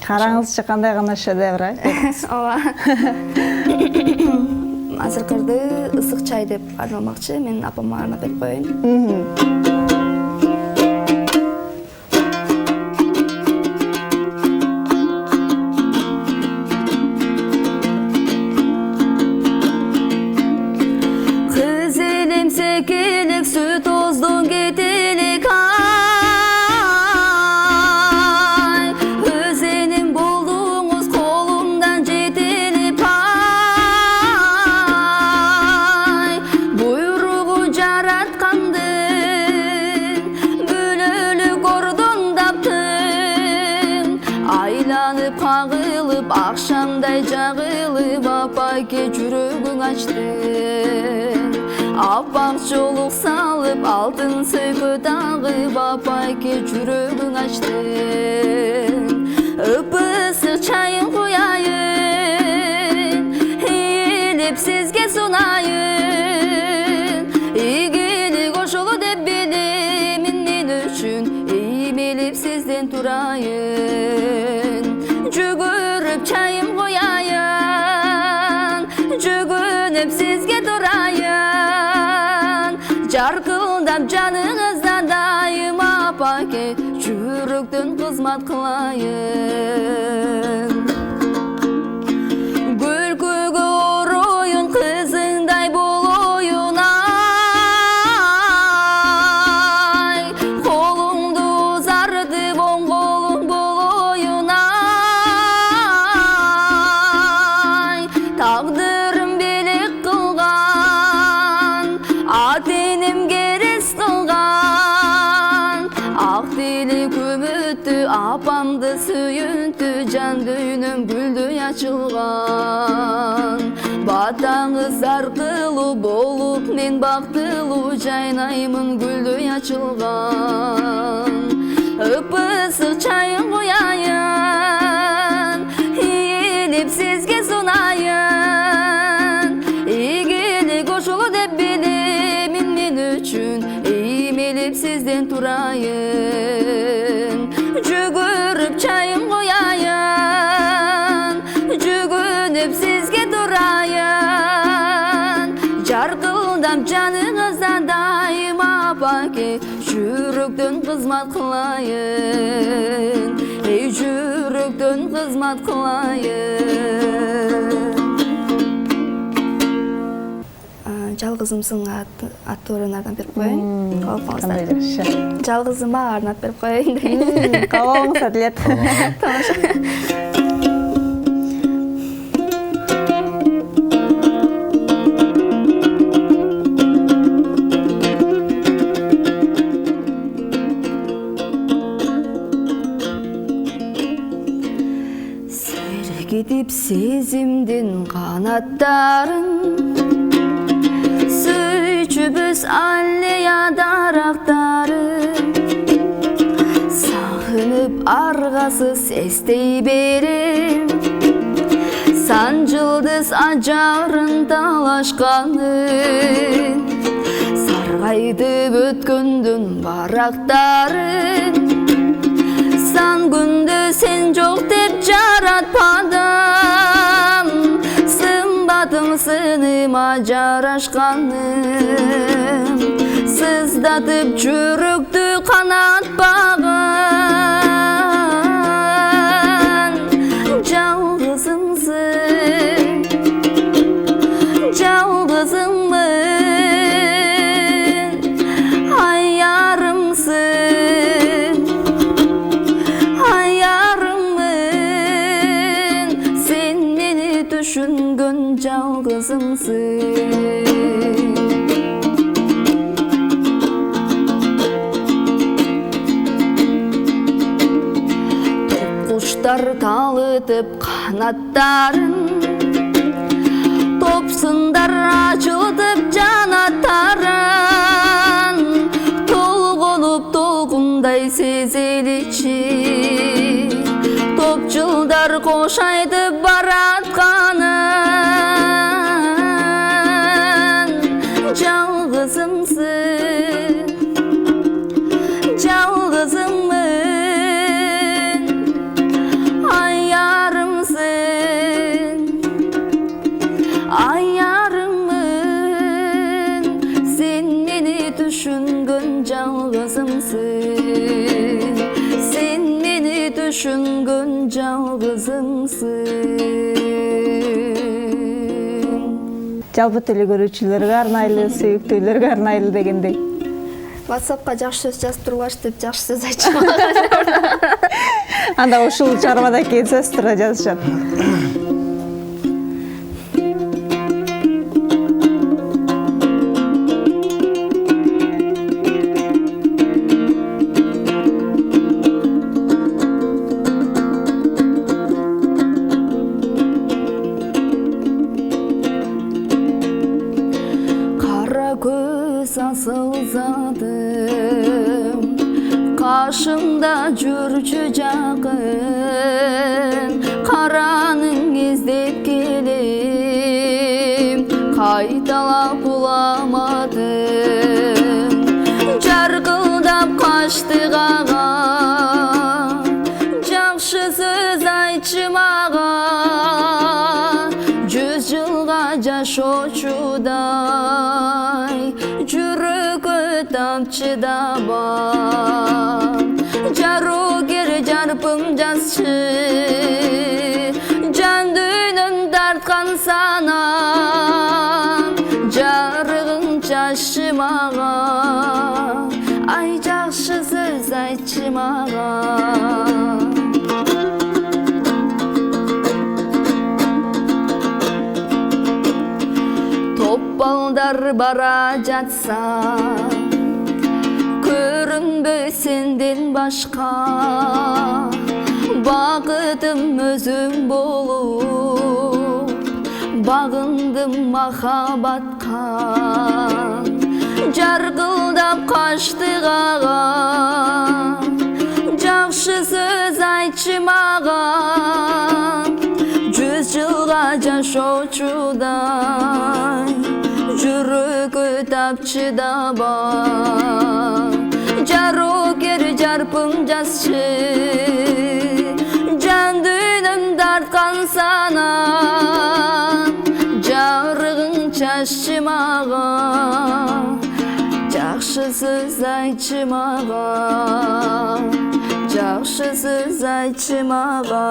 Караңызчы кандай гана шедевр, Ооба. Азыркырды ысык чай деп арналмакчы. Мен апама арнап берип коеюн. Kız elim sekilik süt ozdun getilik ay. Özenim buldunuz kolumdan cetilip ay. Buyruğu caratkandın, bülülük ordun daptın. Aylanıp kağılıp akşamday jağılıp apayke жүрөгүң açtın. Appak çoluk salıp altın söykö tağıp apayke жүрөгүң açtın. Ipısık çayın koyayın, eğilip sizge sunayın. İgili koşulu dep bilimin üçün, eğilip sizden turayın. Жүгүрүп чайым кояйын, жүгүнүп сизге турайын. Жаркылдап жаныңызда дайым апаке, жүрөктөн кызмат кылайын. Күлкүгө ороюн, кызыңдай болоюн ай. Колуңду узартып оң колуң болоюн ай. Тагдырым белек кылган, атеним керес кылган. Ак тили көмөттү, апамды сүйүнтү, жан дүйнөм гүлдөй ачылган. Батаңыз аркылуу болуп мен бактылуу, жайнаймын гүлдөй ачылган. Ipısık çayın koyayın, eğilip sizge sunayın. İgili koşulu dep bilimin üçün, eğilip sizden turayın. Жүгүрүп çayım koyayın, жүгүнүp sizge turayın. Жаркылдап жаныңызда дайым апаке, жүрөктөн кызмат кылайын. Ey жүрөктөн кызмат кылайын. Жалгызымсың аттуу арнап берип коеюн. Кандай жакшы. Жалгызыма арнап берип коеюн. Каалооңуз адилет. Тамаша. Sergidip sezimdin kanatların, Süçübüz alleya daraktarım. Sağınıp argasız estey berim, Sancıldız acarın talaşkanın. Sargaydıp ötkündün baraktarın. San gündü sen çok dep jaratpadım. Sımbadım sınıma jaraşkanım. Sızdatıp жүрөктү kanatpagın. Жалгызымсың, жалгызыңмын, аярымсың, ayarımın. Sen beni düşüngün жалгызымсың. Kuşlar talıtıp kanatların, topsundar açılıp canatların. Tolgulup dolgunday seziliçi, topçuldar koşaydı baratkanın. Жалгызымсың, жалгызыңмын, düşüngün жалгызыңсың. Жалпы теле көрүүчүлөргө арнайлы, сүйүктүүлөргө арнайлы дегендей. WhatsApp'ка жакшы сөз жазып тургула деп жакшы сөз айтчым. Анда ушул чарбадан кийин сөз тура жазышат. Göz asılzadım, karşımda жүрчү жакын, каранын издеп келем, кайталап булamadım, жаркылдап качтык ага, жакшы сөз айтчы мага, 100 жылга жашоочудай, жүрөгө тамчыдабам, жаругер жарпым жазчы, жан дүйнөм тарткан санам, жарыгың чаччы мага, ай жакшы сөз айтчы мага. Балдар бара жатса, көрүнбөй сенден башка, багытым өзүң болуп, багындым махабатка, жаргылдап качтык ага, жакшы сөз айтчы мага, 100 жылга жашоочудай, жүрөгө тапчыдабам, жаругер жарпым жазчы, жан дүйнөм тарткан санам, жарыгың чаччы мага, жакшы сөз айтчы мага, жакшы сөз айтчы мага.